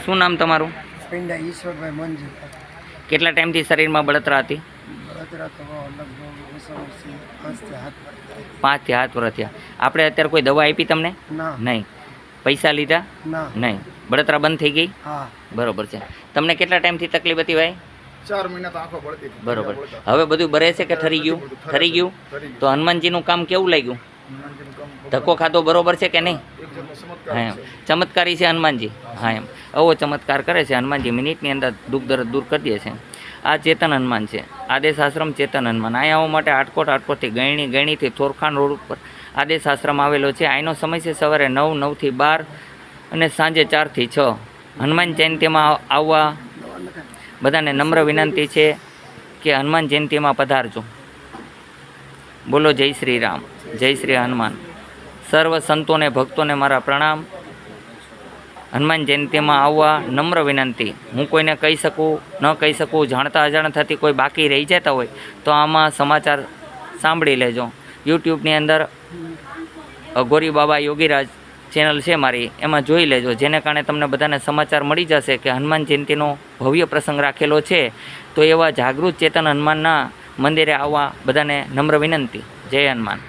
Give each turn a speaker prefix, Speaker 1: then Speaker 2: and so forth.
Speaker 1: શું નામ તમારું?
Speaker 2: પિંડા ઈશ્વરભાઈ મંજી.
Speaker 1: કેટલા ટાઈમથી શરીરમાં બળતરા હતી?
Speaker 2: બળતરા તો લગભગ
Speaker 1: 5 થી 7 વર્ષ થયા. આપણે અત્યારે કોઈ દવા આપી તમને?
Speaker 2: ના.
Speaker 1: નહીં. પૈસા લીધા?
Speaker 2: ના.
Speaker 1: નહીં. બળતરા બંધ થઈ ગઈ?
Speaker 2: હા.
Speaker 1: બરોબર છે. તમને કેટલા ટાઈમથી તકલીફ હતી ભાઈ?
Speaker 2: 4 મહિના તો આંખો બળતી.
Speaker 1: બરોબર. હવે બધું બરે છે કે ઠરી ગયું? ઠરી ગયું. તો હનુમાનજીનું કામ કેવું લાગ્યું? ધક્કો ખાતો બરોબર છે કે નહીં? હા એમ ચમત્કારી છે હનુમાનજી. હા એમ આવો ચમત્કાર કરે છે હનુમાનજી. મિનિટની અંદર દુઃખ દર્દ દૂર કરી દે છે. આ ચેતન હનુમાન છે. આદેશ આશ્રમ ચેતન હનુમાન. અહીંયા આવવા માટે આટકોટથી ગયણીથી થોરખાન રોડ ઉપર આદેશ આશ્રમ આવેલો છે. અહીંનો સમય છે સવારે 9 થી 12 અને સાંજે 4 થી 6. હનુમાન જયંતિમાં આવવા બધાને નમ્ર વિનંતી છે કે હનુમાન જયંતિમાં પધારજો. બોલો જય શ્રી રામ, જય શ્રી હનુમાન. સર્વ સંતોને ભક્તોને મારા પ્રણામ. હનુમાન જયંતિમાં આવવા નમ્ર વિનંતી. હું કોઈને કહી શકું ન કહી શકું, જાણતા અજાણતાથી કોઈ બાકી રહી જતા હોય તો આમાં સમાચાર સાંભળી લેજો. યુટ્યુબની અંદર ગોરી બાબા યોગીરાજ ચેનલ છે મારી, એમાં જોઈ લેજો. જેને કારણે તમને બધાને સમાચાર મળી જશે કે હનુમાન જયંતિનો ભવ્ય પ્રસંગ રાખેલો છે. તો એવા જાગૃત ચેતન હનુમાનના મંદિરે આવવા બધાને નમ્ર વિનંતી. જય હનુમાન.